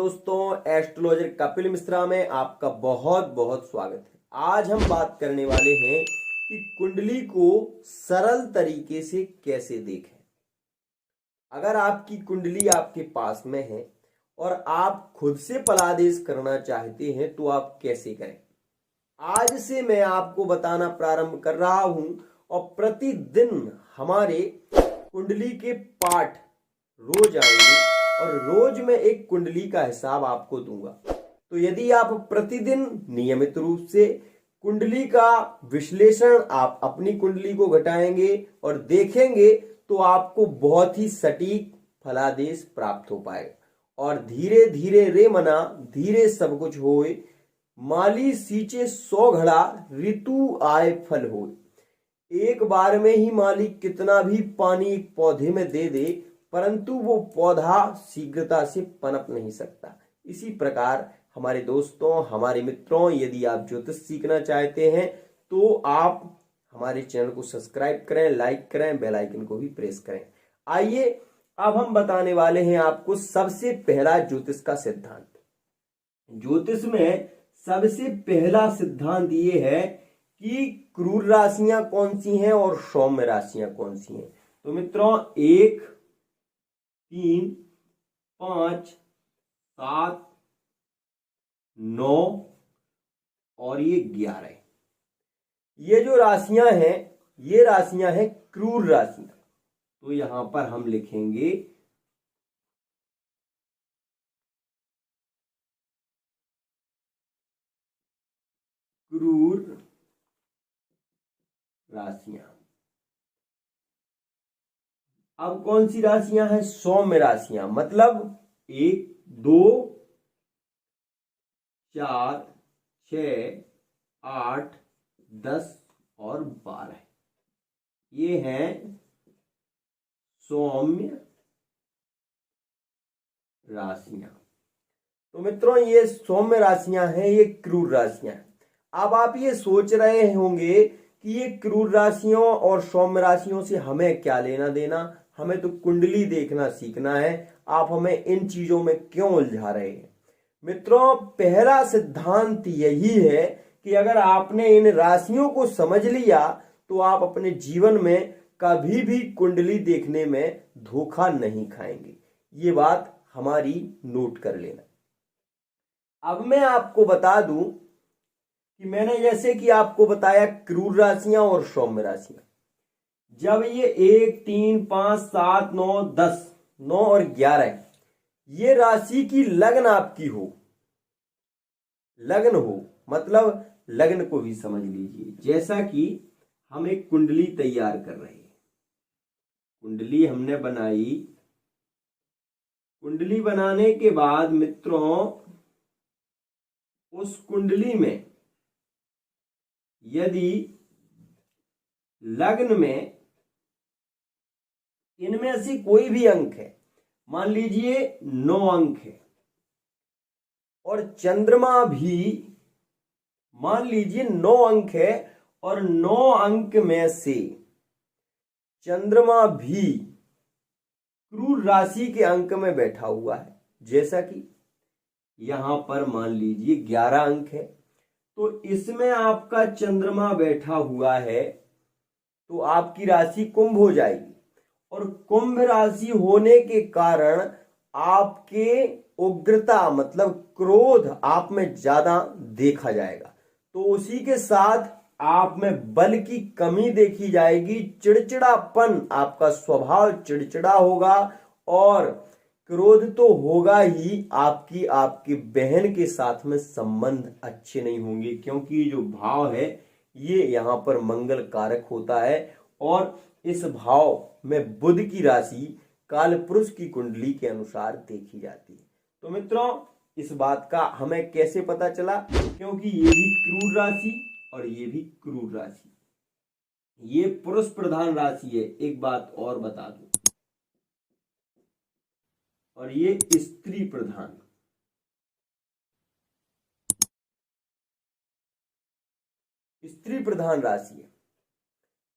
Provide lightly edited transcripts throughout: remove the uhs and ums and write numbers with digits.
दोस्तों, एस्ट्रोलॉजर कपिल मिश्रा में आपका बहुत बहुत स्वागत है। आज हम बात करने वाले हैं कि कुंडली को सरल तरीके से कैसे देखें। अगर आपकी कुंडली आपके पास में है और आप खुद से फलादेश करना चाहते हैं तो आप कैसे करें, आज से मैं आपको बताना प्रारंभ कर रहा हूं। और प्रतिदिन हमारे कुंडली के पाठ रोज आएंगे और रोज मैं एक कुंडली का हिसाब आपको दूंगा। तो यदि आप प्रतिदिन नियमित रूप से कुंडली का विश्लेषण आप अपनी कुंडली को घटाएंगे और देखेंगे तो आपको बहुत ही सटीक फलादेश प्राप्त हो पाएगा। और धीरे धीरे रे मना धीरे सब कुछ होए, माली सींचे 100 घड़ा ऋतु आए फल होए। एक बार में ही मालिक कितना भी पानी एक पौधे में दे दे, परंतु वो पौधा शीघ्रता से पनप नहीं सकता। इसी प्रकार हमारे दोस्तों, हमारे मित्रों, यदि आप ज्योतिष सीखना चाहते हैं तो आप हमारे चैनल को सब्सक्राइब करें, लाइक करें, बेल आइकन को भी प्रेस करें। आइए अब हम बताने वाले हैं आपको सबसे पहला ज्योतिष का सिद्धांत। ज्योतिष में सबसे पहला सिद्धांत ये है कि क्रूर राशियां कौन सी हैं और सौम्य राशियां कौन सी हैं। तो मित्रों, 1, 3, 5, 7, 9 और ये 11, ये जो राशियां हैं ये राशियां हैं क्रूर राशियां। तो यहां पर हम लिखेंगे क्रूर राशियां। अब कौन सी राशियां हैं? सौम्य राशियां। मतलब 1, 2, 4, 6, 8, 10 और 12, ये हैं सौम्य राशियां। तो मित्रों, ये सौम्य राशियां हैं, ये क्रूर राशियां हैं। अब आप ये सोच रहे होंगे कि ये क्रूर राशियों और सौम्य राशियों से हमें क्या लेना देना, हमें तो कुंडली देखना सीखना है, आप हमें इन चीजों में क्यों उलझा रहे हैं। मित्रों, पहला सिद्धांत यही है कि अगर आपने इन राशियों को समझ लिया तो आप अपने जीवन में कभी भी कुंडली देखने में धोखा नहीं खाएंगे। ये बात हमारी नोट कर लेना। अब मैं आपको बता दूं कि मैंने जैसे कि आपको बताया क्रूर राशियां और सौम्य राशियां, जब ये 1, 3, 5, 7, 9, 10, 9 और 11 ये राशि की लग्न आपकी हो, लग्न हो मतलब लग्न को भी समझ लीजिए। जैसा कि हम एक कुंडली तैयार कर रहे हैं, कुंडली हमने बनाई, कुंडली बनाने के बाद मित्रों उस कुंडली में यदि लग्न में इनमें से कोई भी अंक है, मान लीजिए 9 अंक है, और चंद्रमा भी मान लीजिए 9 अंक है, और 9 अंक में से चंद्रमा भी क्रूर राशि के अंक में बैठा हुआ है, जैसा कि यहां पर मान लीजिए 11 अंक है, तो इसमें आपका चंद्रमा बैठा हुआ है तो आपकी राशि कुंभ हो जाएगी। और कुंभ राशि होने के कारण आपके उग्रता मतलब क्रोध आप में ज्यादा देखा जाएगा। तो उसी के साथ आप में बल की कमी देखी जाएगी, चिड़चिड़ापन, आपका स्वभाव चिड़चिड़ा होगा, और क्रोध तो होगा ही, आपकी बहन के साथ में संबंध अच्छे नहीं होंगे, क्योंकि जो भाव है ये यहां पर मंगल कारक होता है और इस भाव में बुध की राशि कालपुरुष की कुंडली के अनुसार देखी जाती है। तो मित्रों, इस बात का हमें कैसे पता चला? क्योंकि ये भी क्रूर राशि और ये भी क्रूर राशि, ये पुरुष प्रधान राशि है, एक बात और बता दूं, और ये स्त्री प्रधान, स्त्री प्रधान राशि है।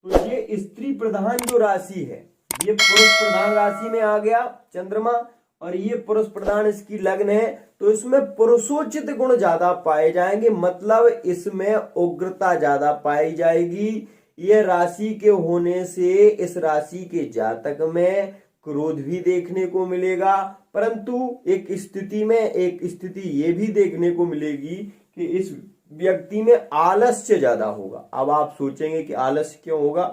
तो ये स्त्री प्रधान जो राशि है ये पुरुष प्रधान राशि में आ गया चंद्रमा, और ये पुरुष प्रधान इसकी लग्न है, तो इसमें पुरुषोचित गुण ज्यादा पाए जाएंगे, मतलब इसमें उग्रता ज्यादा पाई जाएगी। यह राशि के होने से इस राशि के जातक में क्रोध भी देखने को मिलेगा, परंतु एक स्थिति ये भी देखने को मिलेगी कि इस व्यक्ति में आलस्य ज्यादा होगा। अब आप सोचेंगे कि आलस्य क्यों होगा,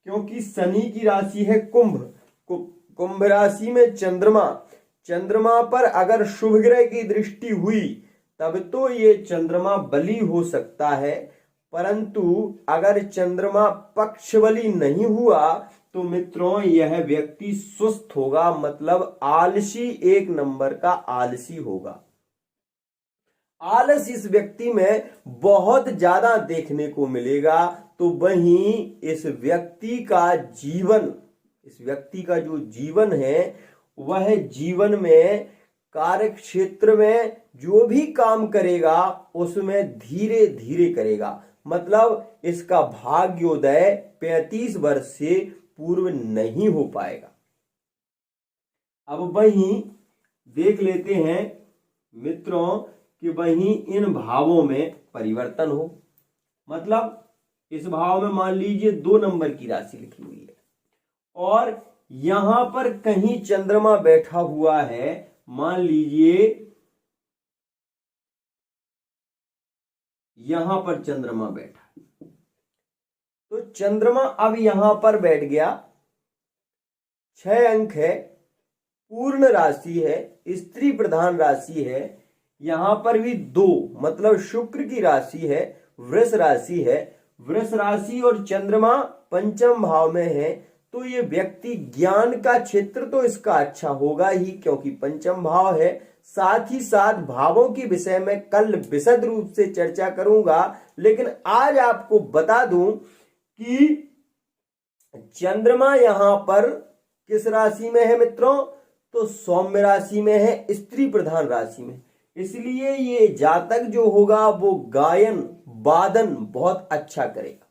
क्योंकि शनि की राशि है कुंभ राशि में चंद्रमा पर अगर शुभ ग्रह की दृष्टि हुई तब तो ये चंद्रमा बली हो सकता है, परंतु अगर चंद्रमा पक्ष बली नहीं हुआ तो मित्रों यह व्यक्ति सुस्त होगा, मतलब आलसी, एक नंबर का आलसी होगा। आलस इस व्यक्ति में बहुत ज्यादा देखने को मिलेगा। तो वहीं इस व्यक्ति का जो जीवन है वह जीवन में कार्य क्षेत्र में जो भी काम करेगा उसमें धीरे धीरे करेगा, मतलब इसका भाग्योदय 35 वर्ष से पूर्व नहीं हो पाएगा। अब वहीं देख लेते हैं मित्रों कि वहीं इन भावों में परिवर्तन हो, मतलब इस भाव में मान लीजिए 2 नंबर की राशि लिखी हुई है और यहां पर कहीं चंद्रमा बैठा हुआ है, मान लीजिए यहां पर चंद्रमा बैठा, तो चंद्रमा अब यहां पर बैठ गया, 6 अंक है, पूर्ण राशि है, स्त्री प्रधान राशि है, यहां पर भी 2 मतलब शुक्र की राशि है, वृष राशि है, वृष राशि और चंद्रमा पंचम भाव में है, तो ये व्यक्ति ज्ञान का क्षेत्र तो इसका अच्छा होगा ही, क्योंकि पंचम भाव है। साथ ही साथ भावों के विषय में कल विशद रूप से चर्चा करूंगा, लेकिन आज आपको बता दूं कि चंद्रमा यहां पर किस राशि में है मित्रों, तो सौम्य राशि में है, स्त्री प्रधान राशि में, इसलिए ये जातक जो होगा वो गायन वादन बहुत अच्छा करेगा,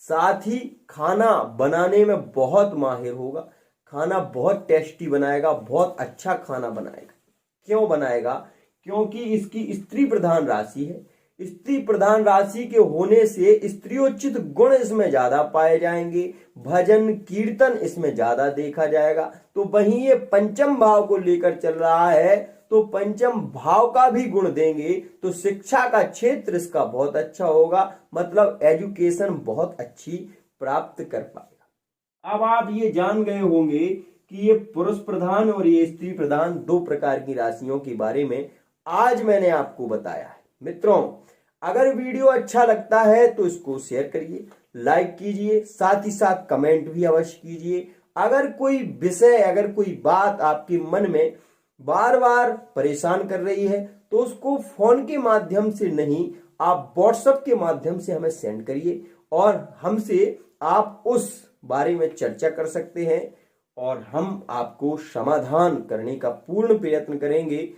साथ ही खाना बनाने में बहुत माहिर होगा, खाना बहुत टेस्टी बनाएगा, बहुत अच्छा खाना बनाएगा। क्यों बनाएगा, क्योंकि इसकी स्त्री प्रधान राशि है, स्त्री प्रधान राशि के होने से स्त्रियोचित गुण इसमें ज्यादा पाए जाएंगे, भजन कीर्तन इसमें ज्यादा देखा जाएगा। तो वहीं ये पंचम भाव को लेकर चल रहा है, तो पंचम भाव का भी गुण देंगे, तो शिक्षा का क्षेत्र इसका बहुत अच्छा होगा, मतलब एजुकेशन बहुत अच्छी प्राप्त कर पाएगा। अब आप ये जान गए होंगे कि ये पुरुष प्रधान और ये स्त्री प्रधान 2 प्रकार की राशियों के बारे में आज मैंने आपको बताया है। मित्रों, अगर वीडियो अच्छा लगता है तो इसको शेयर करिए, लाइक कीजिए, साथ ही साथ कमेंट भी अवश्य कीजिए। अगर कोई विषय, अगर कोई बात आपके मन में बार बार परेशान कर रही है तो उसको फोन के माध्यम से नहीं, आप व्हाट्सएप के माध्यम से हमें सेंड करिए और हमसे आप उस बारे में चर्चा कर सकते हैं और हम आपको समाधान करने का पूर्ण प्रयत्न करेंगे।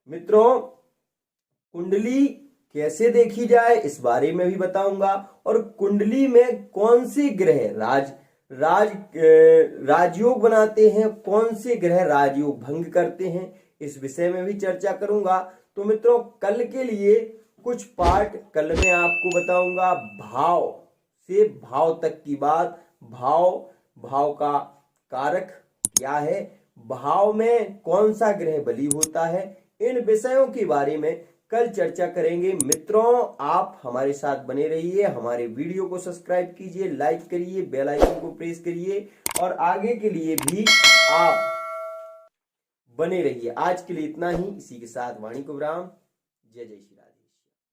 मित्रों, कुंडली कैसे देखी जाए इस बारे में भी बताऊंगा, और कुंडली में कौन से ग्रह राजयोग बनाते हैं, कौन से ग्रह राजयोग भंग करते हैं, इस विषय में भी चर्चा करूंगा। तो मित्रों, कल के लिए कुछ पार्ट कल मैं आपको बताऊंगा, भाव से भाव तक की बात, भाव का कारक क्या है, भाव में कौन सा ग्रह बली होता है, इन विषयों के बारे में कल चर्चा करेंगे। मित्रों, आप हमारे साथ बने रहिए, हमारे वीडियो को सब्सक्राइब कीजिए, लाइक करिए, बेल आइकन को प्रेस करिए और आगे के लिए भी आप बने रहिए। आज के लिए इतना ही, इसी के साथ वाणी को विराम। जय जय श्री राधे।